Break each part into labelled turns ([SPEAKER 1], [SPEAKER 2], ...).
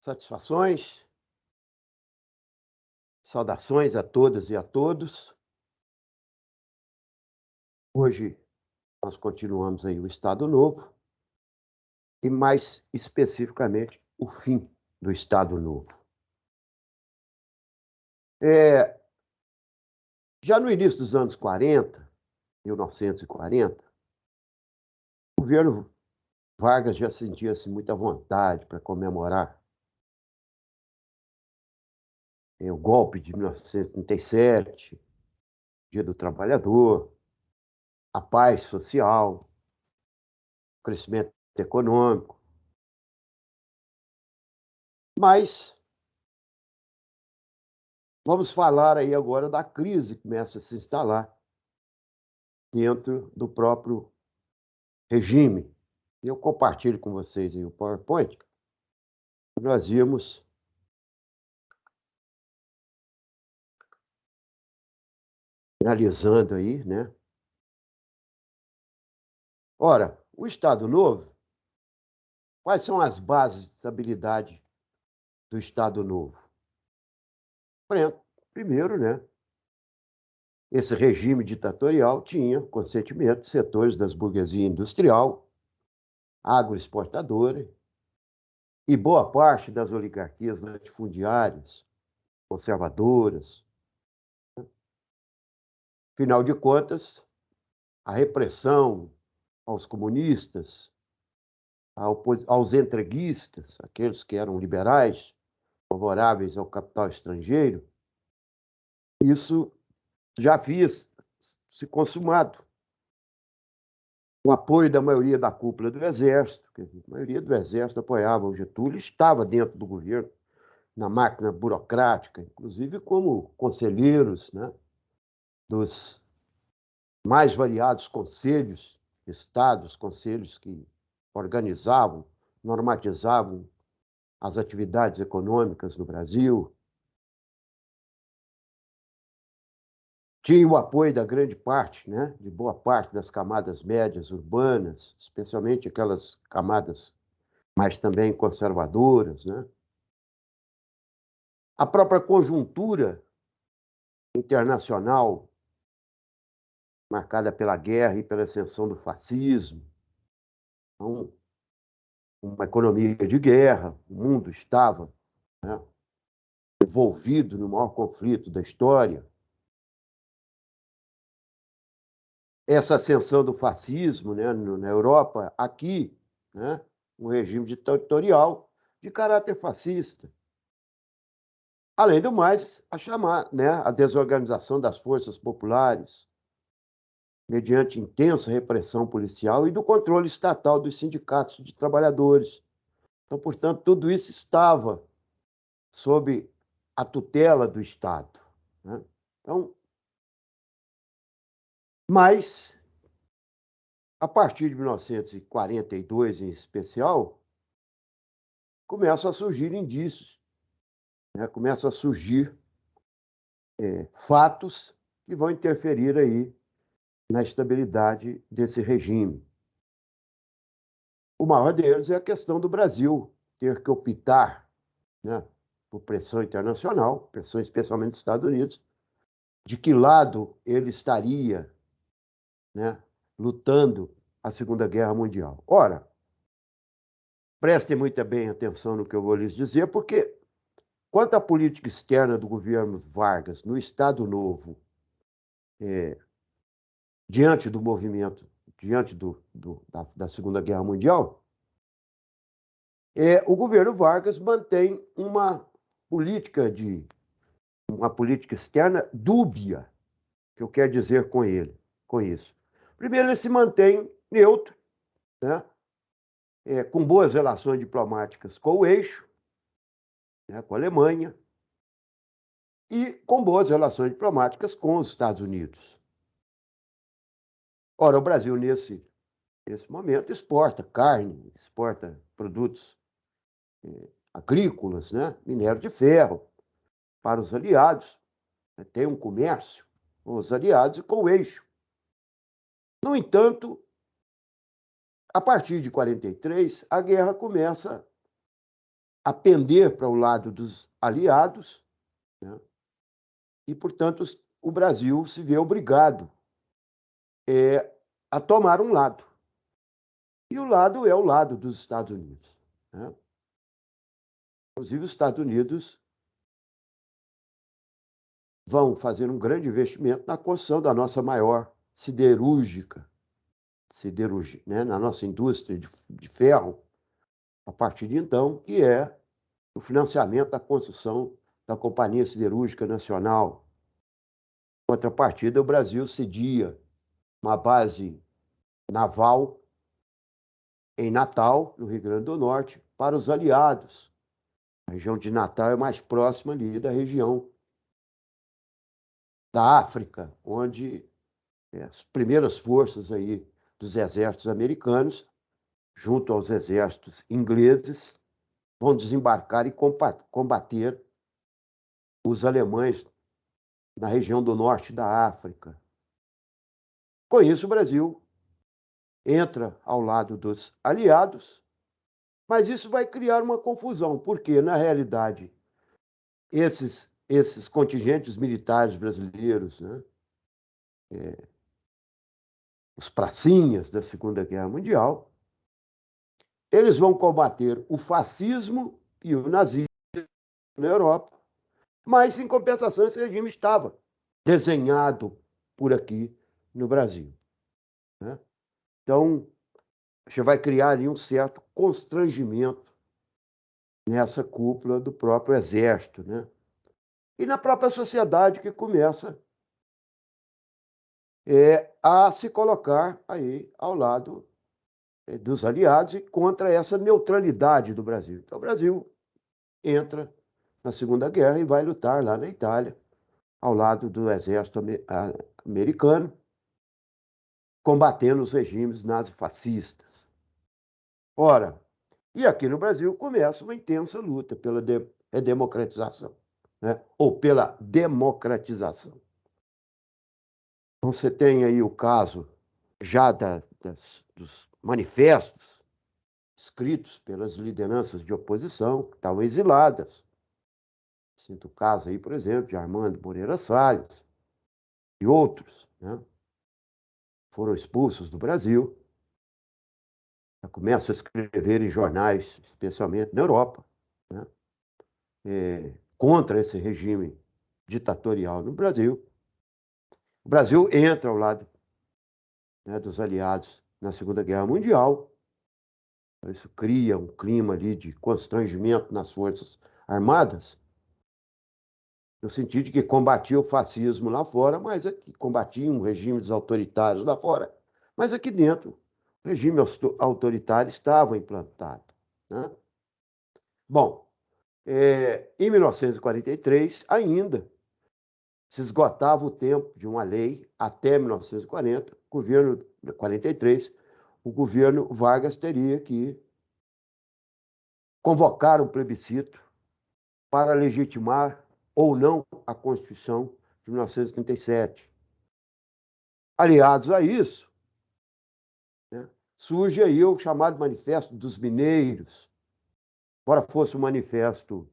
[SPEAKER 1] Satisfações, saudações a todas e a todos. Hoje nós continuamos aí o Estado Novo e, mais especificamente, o fim do Estado Novo. Eh, Já no início dos anos 40, 1940, o governo Vargas já sentia-se muita vontade para comemorar o golpe de 1937, Dia do Trabalhador, a paz social, o crescimento econômico. Mas vamos falar aí agora da crise que começa a se instalar dentro do próprio regime. Eu compartilho com vocês aí o PowerPoint. Nós vimos analisando aí, né? Ora, o Estado Novo, quais são as bases de estabilidade do Estado Novo? Primeiro, né? Esse regime ditatorial tinha consentimento de setores das burguesia industrial, agroexportadora e boa parte das oligarquias latifundiárias, conservadoras. Afinal de contas, a repressão aos comunistas, aos entreguistas, aqueles que eram liberais, favoráveis ao capital estrangeiro, isso já havia se consumado. O apoio da maioria da cúpula do Exército, a maioria do Exército apoiava o Getúlio, estava dentro do governo, na máquina burocrática, inclusive como conselheiros, né, dos mais variados conselhos, estados, conselhos que organizavam, normatizavam as atividades econômicas no Brasil. Tinha o apoio da grande parte, né, de boa parte das camadas médias urbanas, especialmente aquelas camadas mais também conservadoras, né? A própria conjuntura internacional, marcada pela guerra e pela ascensão do fascismo, então, uma economia de guerra, o mundo estava, né, envolvido no maior conflito da história. Essa ascensão do fascismo, né, na Europa, aqui, né, um regime ditatorial de caráter fascista. Além do mais, né, a desorganização das forças populares, mediante intensa repressão policial e do controle estatal dos sindicatos de trabalhadores. Então, portanto, tudo isso estava sob a tutela do Estado, né? Então, mas, a partir de 1942, em especial, começam a surgir indícios, né? Começam a surgir fatos que vão interferir aí na estabilidade desse regime. O maior deles é a questão do Brasil ter que optar, né, por pressão internacional, pressão especialmente dos Estados Unidos, de que lado ele estaria, né, lutando a Segunda Guerra Mundial. Ora, prestem muito bem atenção no que eu vou lhes dizer, porque quanto à política externa do governo Vargas no Estado Novo, diante do movimento, diante da Segunda Guerra Mundial, o governo Vargas mantém uma política externa dúbia. O que eu quero dizer com isso? Primeiro, ele se mantém neutro, né? Com boas relações diplomáticas com o eixo, né, com a Alemanha, e com boas relações diplomáticas com os Estados Unidos. Ora, o Brasil, nesse momento, exporta carne, exporta produtos agrícolas, né, minério de ferro, para os aliados, né, tem um comércio com os aliados e com o eixo. No entanto, a partir de 43, a guerra começa a pender para o lado dos aliados, né? E, portanto, o Brasil se vê obrigado a tomar um lado. E o lado é o lado dos Estados Unidos, né? Inclusive, os Estados Unidos vão fazer um grande investimento na construção da nossa maior siderúrgica, né? Na nossa indústria de ferro, a partir de então, que é o financiamento da construção da Companhia Siderúrgica Nacional. Em contrapartida, o Brasil cedia uma base naval em Natal, no Rio Grande do Norte, para os aliados. A região de Natal é mais próxima ali da região da África, onde as primeiras forças aí dos exércitos americanos, junto aos exércitos ingleses, vão desembarcar e combater os alemães na região do norte da África. Com isso, o Brasil entra ao lado dos aliados, mas isso vai criar uma confusão, porque, na realidade, esses contingentes militares brasileiros, né, os pracinhas da Segunda Guerra Mundial, eles vão combater o fascismo e o nazismo na Europa, mas, em compensação, esse regime estava desenhado por aqui no Brasil, né? Então, você vai criar ali um certo constrangimento nessa cúpula do próprio exército, né? E na própria sociedade que começa a se colocar aí ao lado dos aliados e contra essa neutralidade do Brasil. Então, o Brasil entra na Segunda Guerra e vai lutar lá na Itália, ao lado do exército americano, combatendo os regimes nazifascistas. Ora, e aqui no Brasil começa uma intensa luta pela redemocratização, né? Ou pela democratização. Então, você tem aí o caso já dos manifestos escritos pelas lideranças de oposição que estavam exiladas. Sinto o caso aí, por exemplo, de Armando Moreira Salles e outros, né? Foram expulsos do Brasil, já começam a escrever em jornais, especialmente na Europa, né? Contra esse regime ditatorial no Brasil. O Brasil entra ao lado, né, dos aliados na Segunda Guerra Mundial. Isso cria um clima ali de constrangimento nas Forças Armadas, no sentido de que combatia o fascismo lá fora, mas aqui combatiam regimes autoritários lá fora, mas aqui dentro o regime autoritário estava implantado, né? Bom, em 1943 ainda se esgotava o tempo de uma lei até 1940, governo 43, o governo Vargas teria que convocar um plebiscito para legitimar ou não a Constituição de 1937. Aliados a isso, né, surge aí o chamado Manifesto dos Mineiros, embora fosse um manifesto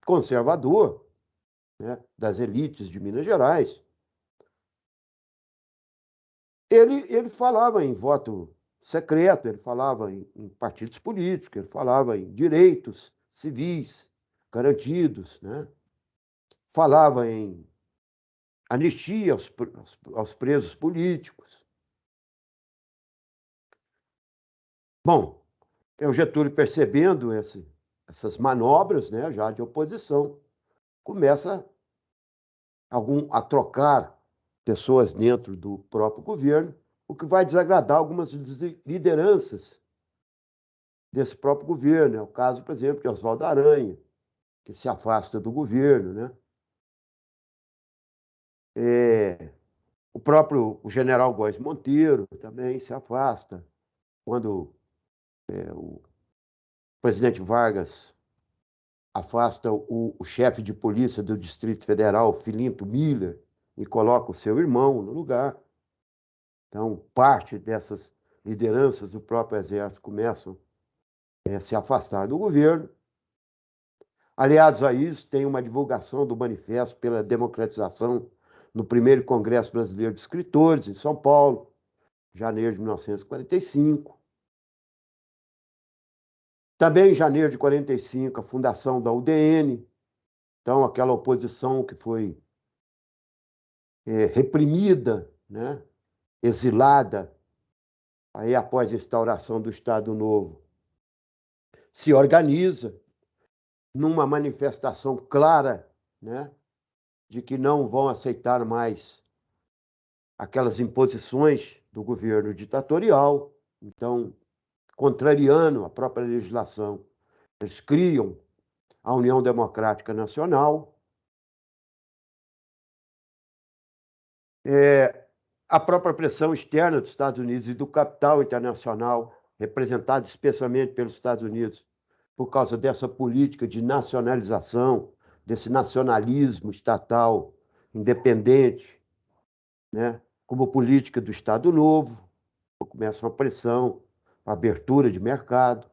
[SPEAKER 1] conservador, né, das elites de Minas Gerais. Ele falava em voto secreto, ele falava em partidos políticos, ele falava em direitos civis garantidos, né? Falava em anistia aos presos políticos. Bom, o Getúlio, percebendo essas manobras, né, já de oposição, começa a trocar pessoas dentro do próprio governo, o que vai desagradar algumas lideranças desse próprio governo. É o caso, por exemplo, de Oswaldo Aranha, que se afasta do governo, né? O general Góes Monteiro também se afasta. Quando o presidente Vargas afasta o chefe de polícia do Distrito Federal, Filinto Miller, e coloca o seu irmão no lugar. Então, parte dessas lideranças do próprio Exército começam a se afastar do governo. Aliados a isso, tem uma divulgação do Manifesto pela Democratização no primeiro Congresso Brasileiro de Escritores, em São Paulo, janeiro de 1945. Também em janeiro de 45, a fundação da UDN, então aquela oposição que foi reprimida, né, exilada, aí após a instauração do Estado Novo, se organiza numa manifestação clara, né, de que não vão aceitar mais aquelas imposições do governo ditatorial. Então, contrariando a própria legislação, eles criam a União Democrática Nacional. A própria pressão externa dos Estados Unidos e do capital internacional, representado especialmente pelos Estados Unidos, por causa dessa política de nacionalização, desse nacionalismo estatal independente, né, como política do Estado Novo, começa uma pressão, uma abertura de mercado.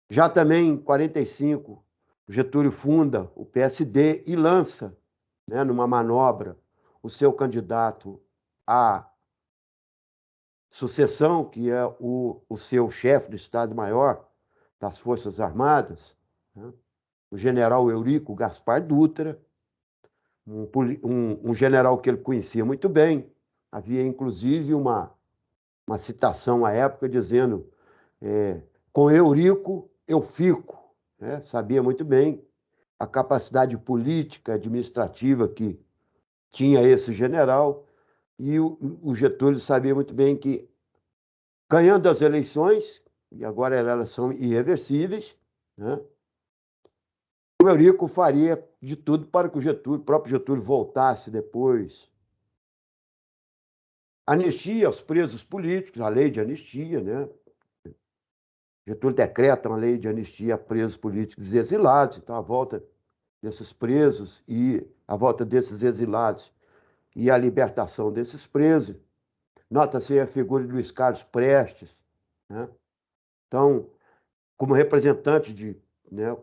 [SPEAKER 1] Já também em 45, Getúlio funda o PSD e lança, né, numa manobra, o seu candidato à sucessão, que é o seu chefe do Estado-Maior das Forças Armadas, né, o general Eurico Gaspar Dutra, um general que ele conhecia muito bem. Havia, inclusive, uma citação à época dizendo: com Eurico eu fico. Né? Sabia muito bem a capacidade política, administrativa que tinha esse general, e o Getúlio sabia muito bem que, ganhando as eleições, e agora elas são irreversíveis, né, o Eurico faria de tudo para que o próprio Getúlio voltasse depois. Anistia aos presos políticos, a lei de anistia, né? Getúlio decreta uma lei de anistia a presos políticos e exilados, então a volta desses presos e a volta desses exilados e a libertação desses presos. Nota-se a figura de Luiz Carlos Prestes, né? Então, como representante de, né,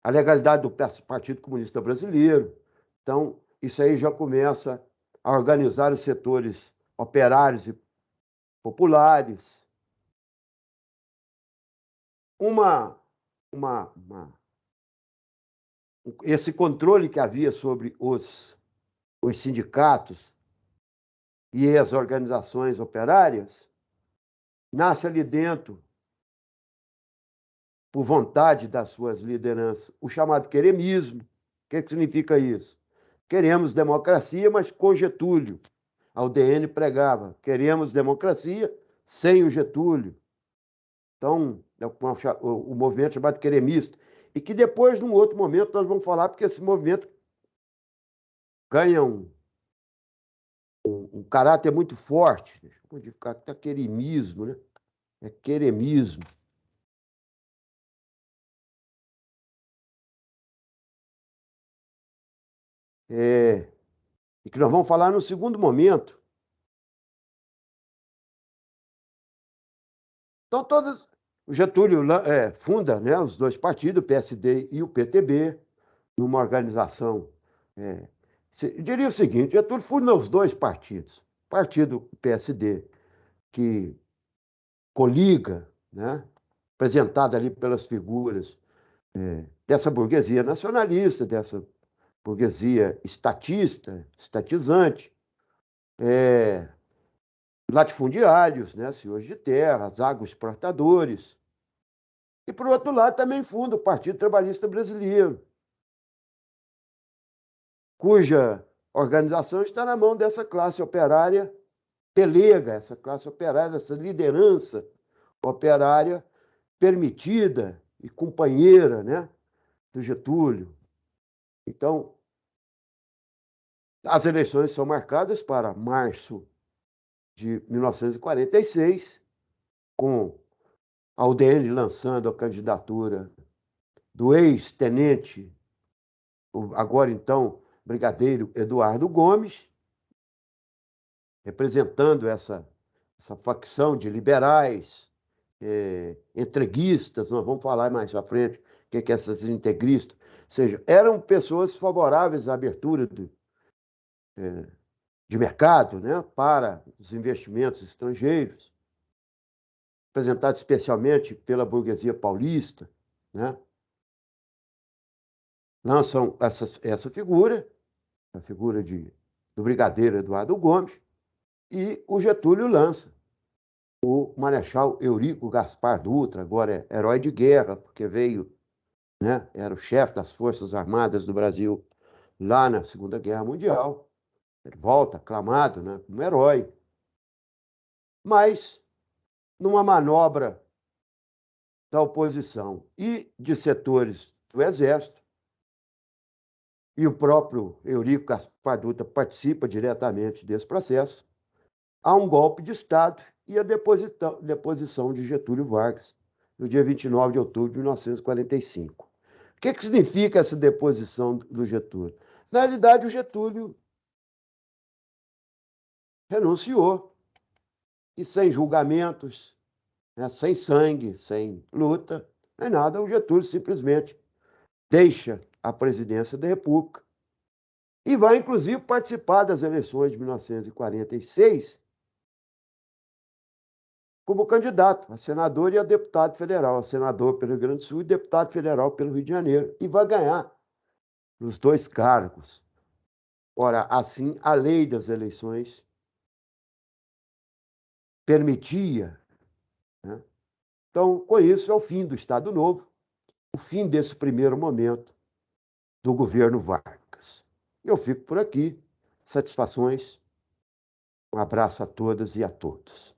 [SPEAKER 1] a legalidade do Partido Comunista Brasileiro. Então, isso aí já começa a organizar os setores operários e populares. Uma, uma esse controle que havia sobre os sindicatos e as organizações operárias nasce ali dentro, por vontade das suas lideranças, o chamado queremismo. O que significa isso? Queremos democracia, mas com Getúlio. A UDN pregava: queremos democracia sem o Getúlio. Então, é o movimento chamado queremista. E que depois, num outro momento, nós vamos falar, porque esse movimento ganha um caráter muito forte. Deixa eu modificar aqui, tá queremismo, né? É queremismo. E que nós vamos falar no segundo momento. Então, o Getúlio funda, né, os dois partidos, o PSD e o PTB, numa organização. Eu diria o seguinte: Getúlio funda os dois partidos. Partido PSD, que coliga, né, apresentado ali pelas figuras dessa burguesia nacionalista, dessa burguesia estatizante, latifundiários, né, senhores de terras, agroexportadores. E, por outro lado, também funda o Partido Trabalhista Brasileiro, cuja organização está na mão dessa classe operária pelega, essa classe operária, essa liderança operária permitida e companheira, né, do Getúlio. Então, as eleições são marcadas para março de 1946, com a UDN lançando a candidatura do ex-tenente, agora então brigadeiro Eduardo Gomes, representando essa facção de liberais, entreguistas, nós vamos falar mais à frente, que essas integristas? Ou seja, eram pessoas favoráveis à abertura de mercado, né, para os investimentos estrangeiros, representado especialmente pela burguesia paulista, né? Lançam essa figura, a figura do brigadeiro Eduardo Gomes, e o Getúlio lança o Marechal Eurico Gaspar Dutra, agora é herói de guerra, porque veio, né, era o chefe das Forças Armadas do Brasil lá na Segunda Guerra Mundial. Ele volta aclamado, né, como herói. Mas, numa manobra da oposição e de setores do Exército, e o próprio Eurico Gaspar Dutra participa diretamente desse processo, há um golpe de Estado e a deposição de Getúlio Vargas, no dia 29 de outubro de 1945. O que significa essa deposição do Getúlio? Na realidade, o Getúlio renunciou e, sem julgamentos, né, sem sangue, sem luta, nem nada, o Getúlio simplesmente deixa a presidência da República e vai, inclusive, participar das eleições de 1946 como candidato a senador e a deputado federal, a senador pelo Rio Grande do Sul e deputado federal pelo Rio de Janeiro, e vai ganhar os dois cargos. Ora, assim, a lei das eleições permitia, né? Então, com isso, é o fim do Estado Novo, o fim desse primeiro momento do governo Vargas. Eu fico por aqui. Satisfações. Um abraço a todas e a todos.